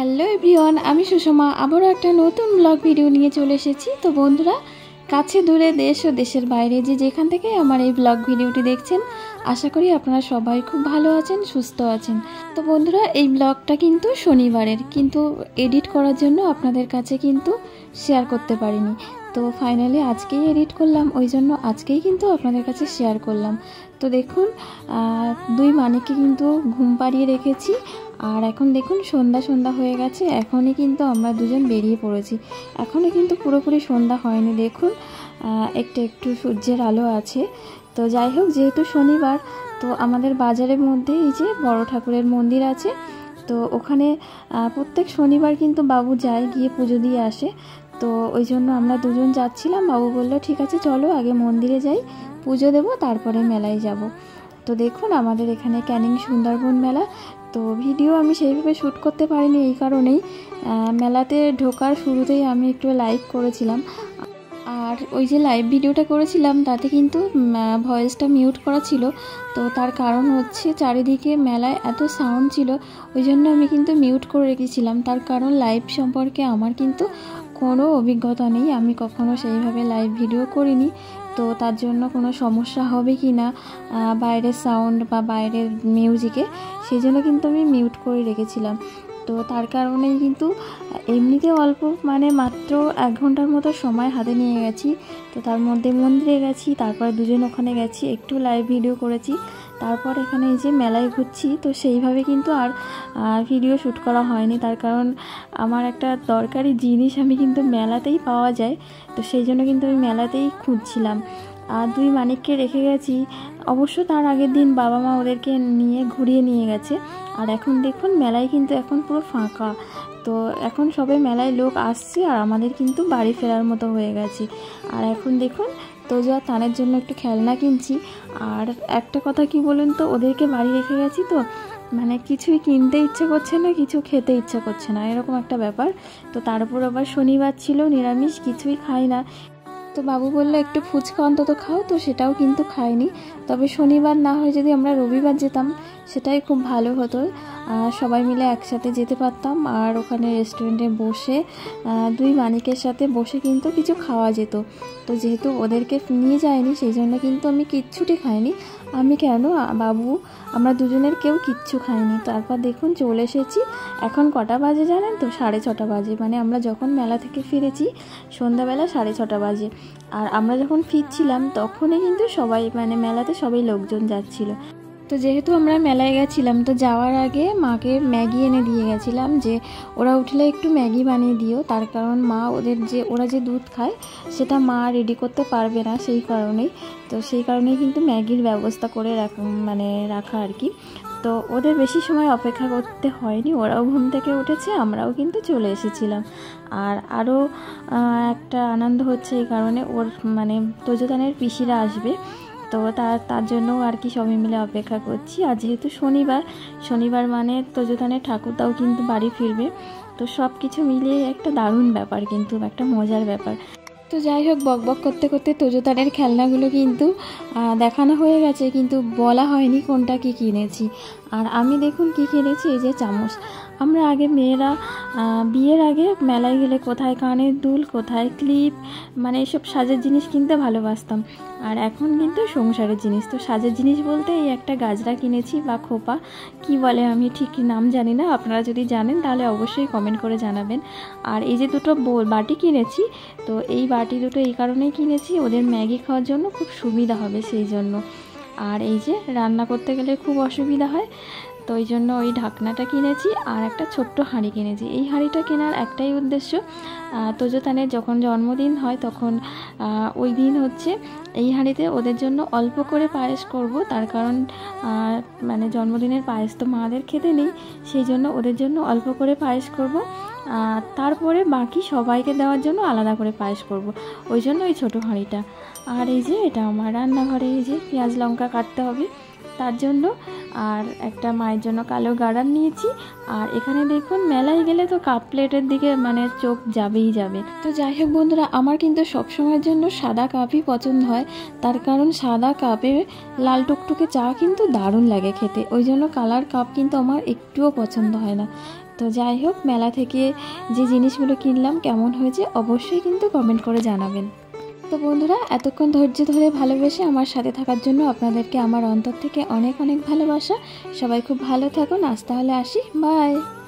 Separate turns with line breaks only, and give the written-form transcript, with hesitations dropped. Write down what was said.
Hello everyone, আমি সুষমা আবারও একটা নতুন ব্লগ ভিডিও নিয়ে চলে এসেছি। তো বন্ধুরা, কাছে দূরে দেশ ও দেশের বাইরে যে যেখান থেকে আমার এই ব্লগ ভিডিওটি দেখছেন, আশা করি আপনারা সবাই খুব ভালো আছেন, সুস্থ আছেন। তো বন্ধুরা, এই ব্লগটা কিন্তু শনিবারের, কিন্তু এডিট করার জন্য আপনাদের কাছে কিন্তু শেয়ার করতে পারিনি। তো ফাইনালি আজকেই এডিট করলাম, ওই জন্য আজকেই কিন্তু আপনাদের কাছে শেয়ার করলাম। তো দেখুন, দুই মানিককে কিন্তু ঘুম পাড়িয়ে রেখেছি, আর এখন দেখুন সন্ধ্যা সন্ধ্যা হয়ে গেছে। এখনই কিন্তু আমরা দুজন বেরিয়ে পড়েছি, এখনও কিন্তু পুরোপুরি সন্ধ্যা হয়নি। দেখুন একটু একটু সূর্যের আলো আছে। তো যাই হোক, যেহেতু শনিবার, তো আমাদের বাজারের মধ্যে এই যে বড় ঠাকুরের মন্দির আছে, তো ওখানে প্রত্যেক শনিবার কিন্তু বাবু যায়, গিয়ে পুজো দিয়ে আসে। তো ওই জন্য আমরা দুজন যাচ্ছিলাম। বাবু বললো ঠিক আছে চলো আগে মন্দিরে যাই, পুজো দেবো, তারপরে মেলায় যাব। তো দেখুন আমাদের এখানে ক্যানিং সুন্দরবন মেলা। তো ভিডিও আমি সেইভাবে শ্যুট করতে পারিনি, এই কারণেই মেলাতে ঢোকার শুরুতেই আমি একটু লাইভ করেছিলাম। আর ওই যে লাইভ ভিডিওটা করেছিলাম তাতে কিন্তু ভয়েসটা মিউট করা ছিল। তো তার কারণ হচ্ছে চারিদিকে মেলায় এত সাউন্ড ছিল, ওই জন্য আমি কিন্তু মিউট করে রেখেছিলাম। তার কারণ লাইভ সম্পর্কে আমার কিন্তু কোনো অভিজ্ঞতা নেই, আমি কখনো সেইভাবে লাইভ ভিডিও করিনি। তো তার জন্য কোনো সমস্যা হবে কি না বাইরের সাউন্ড বা বাইরের মিউজিকে, সেই জন্য কিন্তু আমি মিউট করে রেখেছিলাম। তো তার কারণেই কিন্তু এমনিতে অল্প মাত্র 1 ঘন্টার মতো সময় হাতে নিয়ে গেছি। তো তার মধ্যে মন্দিরে গেছি, তারপর দুজন ওখানে গেছি, একটু লাইভ ভিডিও করেছি, তারপর এখানে এই যে মেলায় ঘুরছি। তো সেইভাবে কিন্তু আর ভিডিও শ্যুট করা হয়নি, তার কারণ আমার একটা দরকারি জিনিস আমি কিন্তু মেলাতেই পাওয়া যায়, তো সেই জন্য কিন্তু আমি মেলাতেই খুঁজছিলাম। আর দুই মানিককে রেখে গেছি, অবশ্য তার আগের দিন বাবা মা ওদেরকে নিয়ে ঘুরিয়ে নিয়ে গেছে। আর এখন দেখুন মেলায় কিন্তু এখন পুরো ফাঁকা। তো এখন সবাই মেলায় লোক আসছে, আর আমাদের কিন্তু বাড়ি ফেরার মতো হয়ে গেছে। আর এখন দেখুন তোজো আর তানের জন্য একটু খেলনা কিনছি। আর একটা কথা কি বলুন তো, ওদেরকে বাড়ি রেখে গেছি তো কিছুই কিনতে ইচ্ছে করছে না, কিছু খেতে ইচ্ছে করছে না, এরকম একটা ব্যাপার। তো তার উপর আবার শনিবার ছিল, নিরামিষ, কিছুই খাই না। তো বাবু বললো একটু ফুচকা অন্তত খাও, তো সেটাও কিন্তু খাইনি। তবে শনিবার না হয় যদি আমরা রবিবার যেতাম সেটাই খুব ভালো হতো, সবাই মিলে একসাথে যেতে পারতাম, আর ওখানে রেস্টুরেন্টে বসে দুই মানিকের সাথে বসে কিন্তু কিছু খাওয়া যেত। তো যেহেতু ওদেরকে নিয়ে যায়নি, সেই জন্য কিন্তু আমি কিচ্ছুটি খাইনি। আমি কেন, বাবু, আমরা দুজনের কেউ কিচ্ছু খাইনি। তারপর দেখুন চলে এসেছি। এখন কটা বাজে জানেন তো? 6:30 বাজে। আমরা যখন মেলা থেকে ফিরেছি সন্ধ্যাবেলা 6:30 বাজে। আর আমরা যখন ফিরছিলাম তখনই কিন্তু সবাই মেলাতে সবাই লোকজন যাচ্ছিল। তো যেহেতু আমরা মেলায় গেছিলাম, তো যাওয়ার আগে মাকে ম্যাগি এনে দিয়ে গেছিলাম, যে ওরা উঠলে একটু ম্যাগি বানিয়ে দিও। তার কারণ মা ওরা যে দুধ খায় সেটা মা রেডি করতে পারবে না, সেই কারণেই। তো সেই কারণেই কিন্তু ম্যাগির ব্যবস্থা করে রাখা আর কি। তো ওদের বেশি সময় অপেক্ষা করতে হয়নি, ওরাও ঘুম থেকে উঠেছে, আমরাও কিন্তু চলে এসেছিলাম। আর আরও একটা আনন্দ হচ্ছে এই কারণে, ওর তোজোতানের পিসিরা আসবে, তো তার জন্য আর কি সবাই মিলে অপেক্ষা করছি। আর যেহেতু শনিবার তোজোতানের ঠাকুরদাও কিন্তু বাড়ি ফিরবে। তো সব কিছু মিলিয়ে একটা দারুণ ব্যাপার, কিন্তু একটা মজার ব্যাপার। তো যাই হোক, বকবক করতে করতে তোজোতানের খেলনাগুলো কিন্তু দেখানো হয়ে গেছে, কিন্তু বলা হয়নি কোনটা কি কিনেছি। আর আমি দেখুন কি কিনেছি, এই যে চামচ। আমরা আগে মেয়েরা বিয়ের আগে মেলায় গেলে কোথায় কানের দুল, কোথায় ক্লিপ, এসব সাজের জিনিস কিনতে ভালোবাসতাম। আর এখন কিন্তু সংসারের জিনিস। তো সাজের জিনিস বলতে এই একটা গাজরা কিনেছি, বা খোপা কি বলে আমি ঠিক নাম জানি না, আপনারা যদি জানেন তাহলে অবশ্যই কমেন্ট করে জানাবেন। আর এই যে দুটো বাটি কিনেছি, তো এই বাটি দুটো এই কারণেই কিনেছি, ওদের ম্যাগি খাওয়ার জন্য খুব সুবিধা হবে সেই জন্য। আর এই যে রান্না করতে গেলে খুব অসুবিধা হয়, তো ওই জন্য ওই ঢাকনাটা কিনেছি। আর একটা ছোট্ট হাঁড়ি কিনেছি। এই হাঁড়িটা কেনার একটাই উদ্দেশ্য, তোজোতানের যখন জন্মদিন হয় তখন ওই দিন হচ্ছে এই হাঁড়িতে ওদের জন্য অল্প করে পায়েস করব। তার কারণ জন্মদিনের পায়েস তো মাদের খেতে নেই, সেই জন্য ওদের জন্য অল্প করে পায়েস করব, তারপরে বাকি সবাইকে দেওয়ার জন্য আলাদা করে পায়েস করব, ওই জন্য ওই ছোটো হাঁড়িটা। আর এই যে এটা আমার রান্নাঘরে, এই যে পেঁয়াজ লঙ্কা কাটতে হবে তার জন্য। আর একটা মায়ের জন্য কালো গাড়ার নিয়েছি। আর এখানে দেখুন মেলায় গেলে তো কাপ প্লেটের দিকে চোখ যাবেই যাবে। তো যাই হোক বন্ধুরা, আমার কিন্তু সবসময়ের জন্য সাদা কাপই পছন্দ হয়, তার কারণ সাদা কাপে লাল টুকটুকে চা কিন্তু দারুণ লাগে খেতে, ওই জন্য কালার কাপ কিন্তু আমার একটুও পছন্দ হয় না। তো যাই হোক, মেলা থেকে যে জিনিসগুলো কিনলাম কেমন হয়েছে অবশ্যই কিন্তু কমেন্ট করে জানাবেন। তো বন্ধুরা, এতক্ষণ ধৈর্য ধরে ভালোবেসে আমার সাথে থাকার জন্য আপনাদেরকে আমার অন্তর থেকে অনেক অনেক ভালোবাসা। সবাই খুব ভালো থাকুন। আজ তাহলে আসি, বাই।